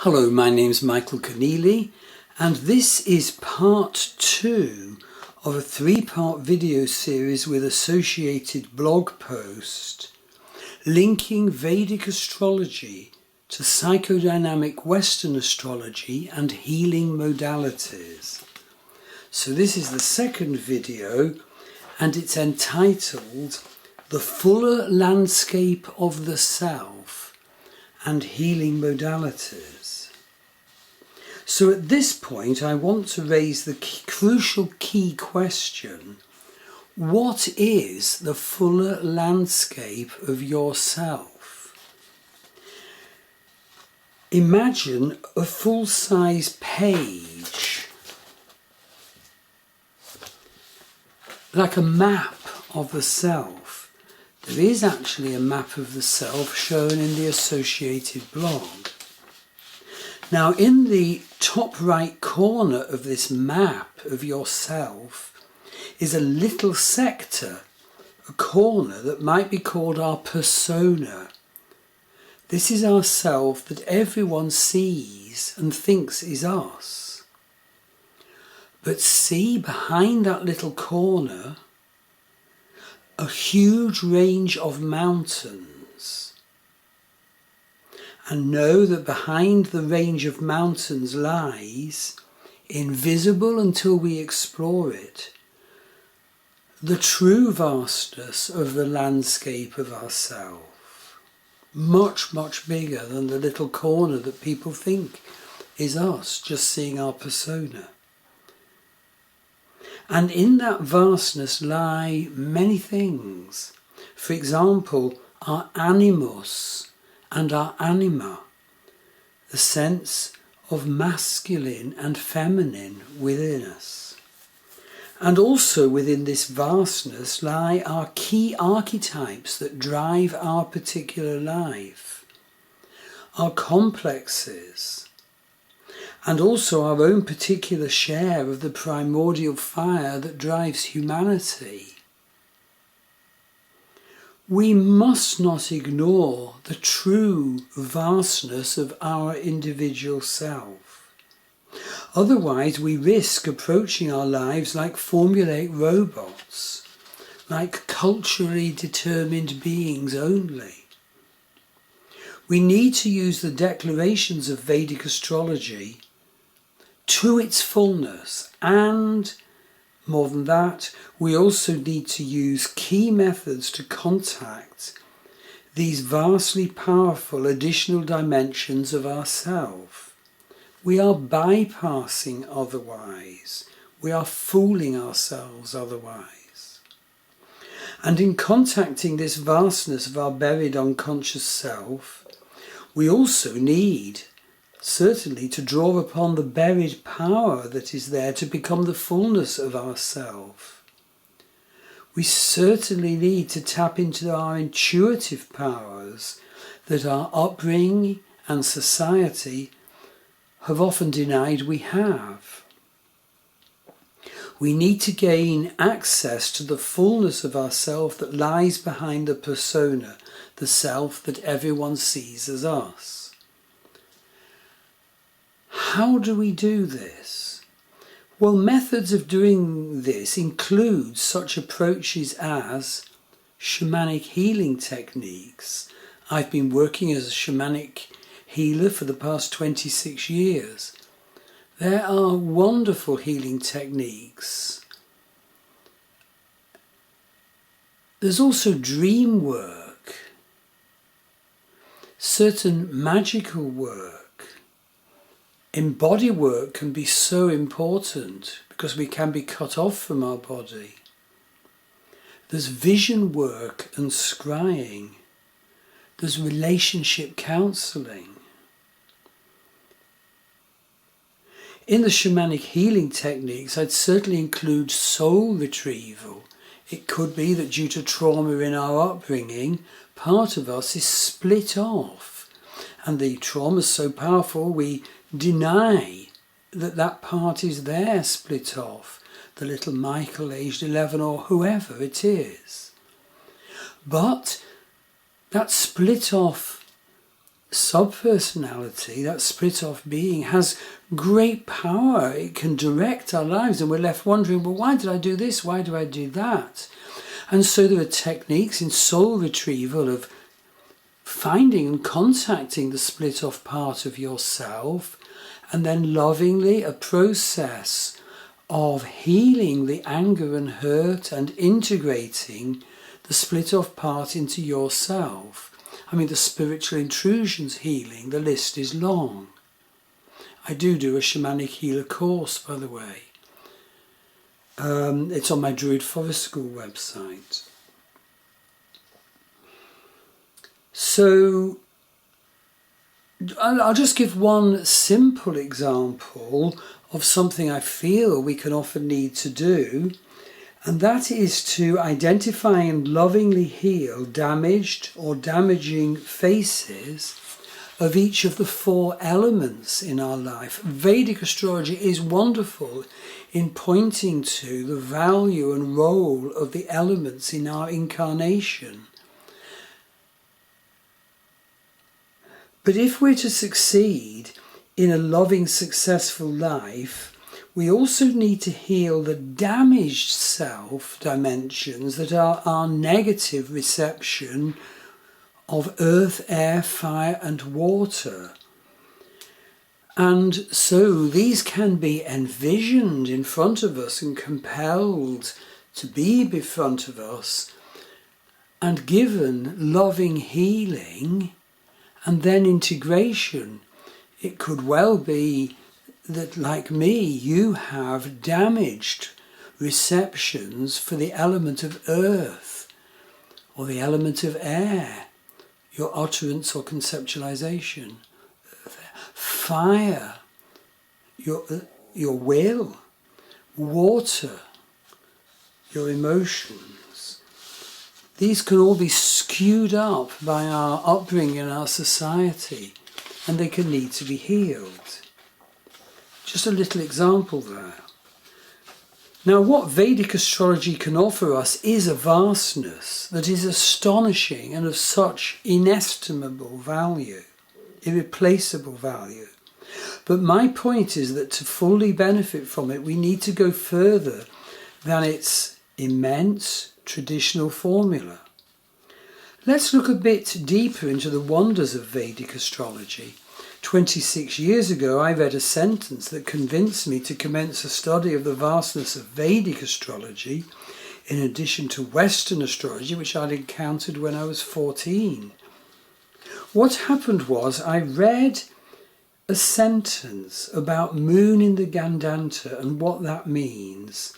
Hello, my name's Michael Conneely, and this is part 2 of a 3-part video series with associated blog post linking Vedic astrology to psychodynamic Western astrology and healing modalities. So this is the second video, and it's entitled The Fuller Landscape of the Self and Healing Modalities. So at this point I want to raise the crucial key question: what is the fuller landscape of yourself? Imagine a full-size page, like a map of the self. There is actually a map of the self shown in the associated blog. Now, in the top right corner of this map of yourself is a little sector, a corner that might be called our persona. This is our self that everyone sees and thinks is us. But see behind that little corner a huge range of mountains. And know that behind the range of mountains lies, invisible until we explore it, the true vastness of the landscape of ourself. Much, much bigger than the little corner that people think is us, just seeing our persona. And in that vastness lie many things. For example, our animus and our anima, the sense of masculine and feminine within us. And also within this vastness lie our key archetypes that drive our particular life, our complexes, and also our own particular share of the primordial fire that drives humanity. We must not ignore the true vastness of our individual self. Otherwise, we risk approaching our lives like formulaic robots, like culturally determined beings only. We need to use the declarations of Vedic astrology to its fullness, and more than that, we also need to use key methods to contact these vastly powerful additional dimensions of ourself. We are bypassing otherwise. We are fooling ourselves otherwise. And in contacting this vastness of our buried unconscious self, we also need certainly to draw upon the buried power that is there to become the fullness of ourself. We certainly need to tap into our intuitive powers that our upbringing and society have often denied we have. We need to gain access to the fullness of ourself that lies behind the persona, the self that everyone sees as us. How do we do this? Well, methods of doing this include such approaches as shamanic healing techniques. I've been working as a shamanic healer for the past 26 years. There are wonderful healing techniques. There's also dream work, certain magical work. Embody work can be so important because we can be cut off from our body. There's vision work and scrying. There's relationship counselling. In the shamanic healing techniques, I'd certainly include soul retrieval. It could be that due to trauma in our upbringing, part of us is split off. And the trauma is so powerful we deny that that part is there split off, the little Michael aged 11 or whoever it is. But that split off subpersonality, that split off being, has great power. It can direct our lives, and we're left wondering, well, why did I do this? Why do I do that? And so there are techniques in soul retrieval of finding and contacting the split off part of yourself, and then lovingly a process of healing the anger and hurt and integrating the split off part into yourself. I mean, the spiritual intrusions healing, the list is long. I do a shamanic healer course, by the way. It's on my Druid Forest School website. So I'll just give one simple example of something I feel we can often need to do, and that is to identify and lovingly heal damaged or damaging faces of each of the 4 elements in our life. Vedic astrology is wonderful in pointing to the value and role of the elements in our incarnation. But if we're to succeed in a loving, successful life, we also need to heal the damaged self dimensions that are our negative reception of earth, air, fire and water. And so these can be envisioned in front of us and compelled to be in front of us and given loving healing and then integration. It could well be that, like me, you have damaged receptions for the element of earth or the element of air, your utterance or conceptualization. Fire, your will. Water, your emotions. These can all be skewed up by our upbringing and our society, and they can need to be healed. Just a little example there. Now, what Vedic astrology can offer us is a vastness that is astonishing and of such inestimable value, irreplaceable value. But my point is that to fully benefit from it, we need to go further than its immense traditional formula. Let's look a bit deeper into the wonders of Vedic astrology. 26 years ago, I read a sentence that convinced me to commence a study of the vastness of Vedic astrology, in addition to Western astrology, which I'd encountered when I was 14. What happened was I read a sentence about moon in the Gandanta and what that means.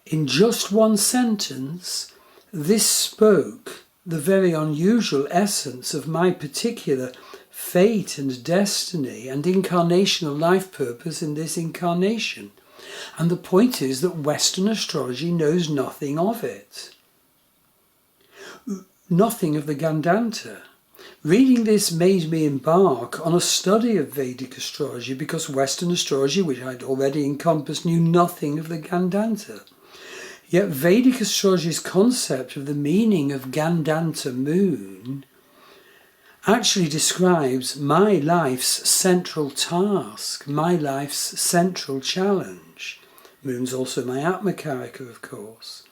In just one sentence, this spoke the very unusual essence of my particular fate and destiny and incarnational life purpose in this incarnation. And the point is that Western astrology knows nothing of it. Nothing of the Gandanta. Reading this made me embark on a study of Vedic astrology because Western astrology, which I'd already encompassed, knew nothing of the Gandanta. Yet Vedic astrology's concept of the meaning of Gandanta moon actually describes my life's central task, my life's central challenge. Moon's also my Atmakarika, of course.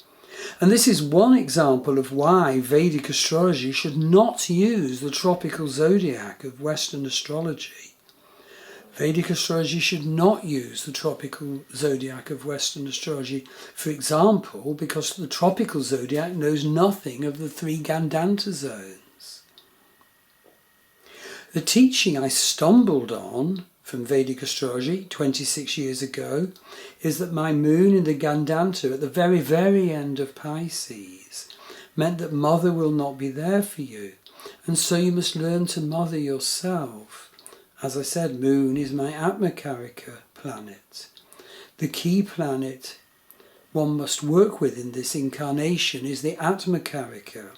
And this is one example of why Vedic astrology should not use the tropical zodiac of Western astrology. Vedic astrology should not use the tropical zodiac of Western astrology, for example, because the tropical zodiac knows nothing of the 3 Gandanta zones. The teaching I stumbled on from Vedic astrology 26 years ago is that my moon in the Gandanta at the very, very end of Pisces meant that mother will not be there for you, and so you must learn to mother yourself. As I said, moon is my Atmakarika planet. The key planet one must work with in this incarnation is the Atmakarika.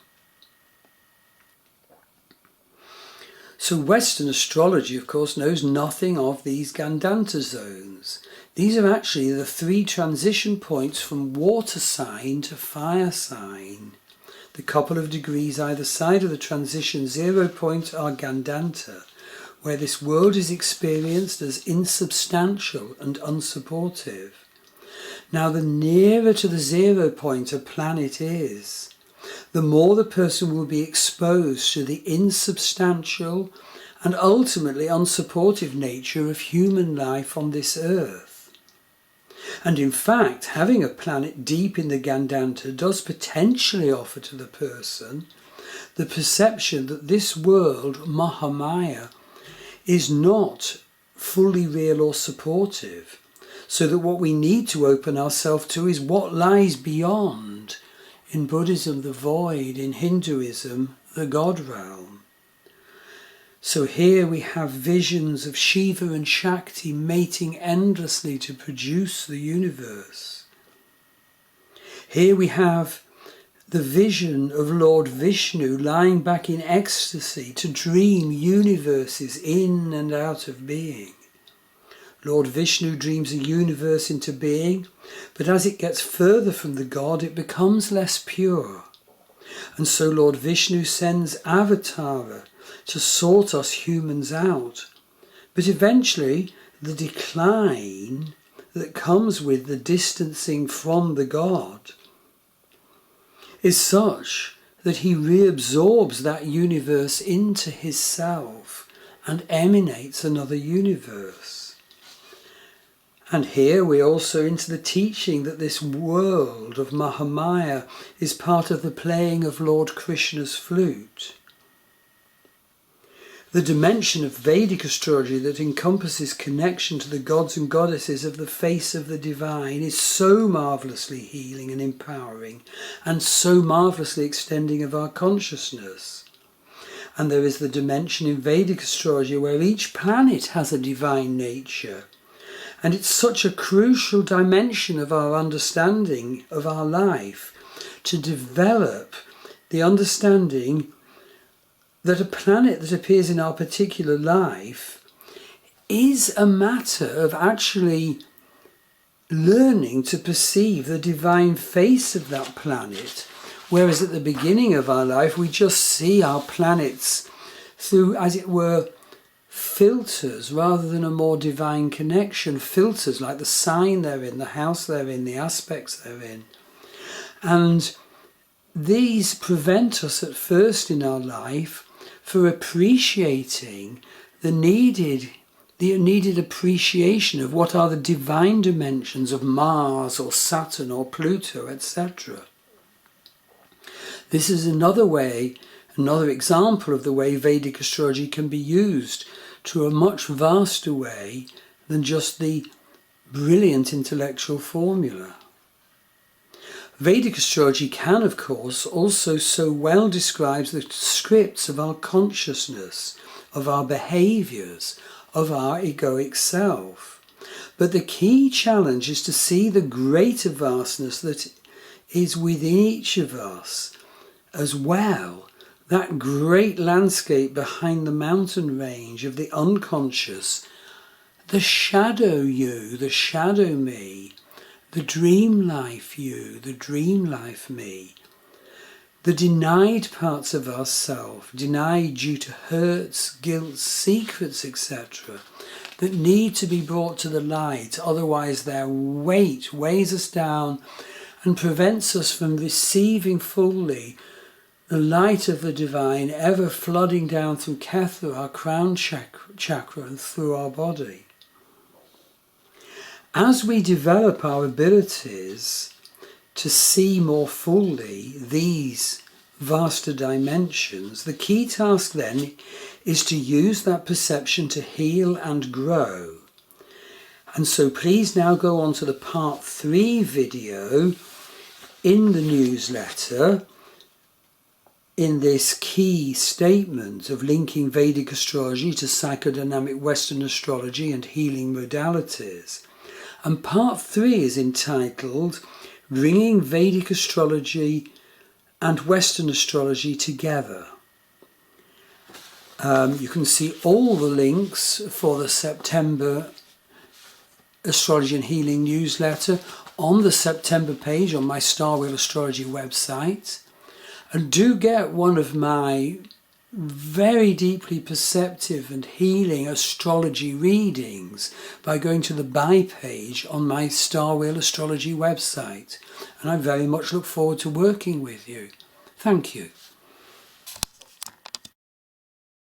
So Western astrology, of course, knows nothing of these Gandanta zones. These are actually the 3 transition points from water sign to fire sign. The couple of degrees either side of the transition 0 point are Gandanta, where this world is experienced as insubstantial and unsupportive. Now, the nearer to the 0 point a planet is, the more the person will be exposed to the insubstantial and ultimately unsupportive nature of human life on this earth. And in fact, having a planet deep in the Gandanta does potentially offer to the person the perception that this world, Mahamaya, is not fully real or supportive, so that what we need to open ourselves to is what lies beyond. In Buddhism, the void; in Hinduism, the God realm. So here we have visions of Shiva and Shakti mating endlessly to produce the universe. Here we have the vision of Lord Vishnu lying back in ecstasy to dream universes in and out of being. Lord Vishnu dreams a universe into being, but as it gets further from the God, it becomes less pure. And so Lord Vishnu sends Avatara to sort us humans out. But eventually, the decline that comes with the distancing from the God is such that he reabsorbs that universe into his self and emanates another universe. And here we're also into the teaching that this world of Mahamaya is part of the playing of Lord Krishna's flute. The dimension of Vedic astrology that encompasses connection to the gods and goddesses of the face of the divine is so marvellously healing and empowering, and so marvellously extending of our consciousness. And there is the dimension in Vedic astrology where each planet has a divine nature. And it's such a crucial dimension of our understanding of our life to develop the understanding that a planet that appears in our particular life is a matter of actually learning to perceive the divine face of that planet, whereas at the beginning of our life we just see our planets through, as it were, filters rather than a more divine connection. Filters like the sign they're in, the house they're in, the aspects they're in. And these prevent us at first in our life for appreciating the needed appreciation of what are the divine dimensions of Mars or Saturn or Pluto, etc. This is another example of the way Vedic astrology can be used to a much vaster way than just the brilliant intellectual formula. Vedic astrology can, of course, also so well describe the scripts of our consciousness, of our behaviours, of our egoic self. But the key challenge is to see the greater vastness that is within each of us as well. That great landscape behind the mountain range of the unconscious, the shadow you, the shadow me, the dream life you, the dream life me, the denied parts of ourself, denied due to hurts, guilt, secrets, etc., that need to be brought to the light, otherwise their weight weighs us down and prevents us from receiving fully the light of the divine ever flooding down through Ketha, our crown chakra, and through our body. As we develop our abilities to see more fully these vaster dimensions, the key task then is to use that perception to heal and grow. And so please now go on to the part 3 video in the newsletter, in this key statement of linking Vedic astrology to psychodynamic Western astrology and healing modalities. And part 3 is entitled Bringing Vedic Astrology and Western Astrology Together. You can see all the links for the September Astrology and Healing newsletter on the September page on my Star Wheel Astrology website. And do get one of my very deeply perceptive and healing astrology readings by going to the buy page on my Star Wheel Astrology website. And I very much look forward to working with you. Thank you.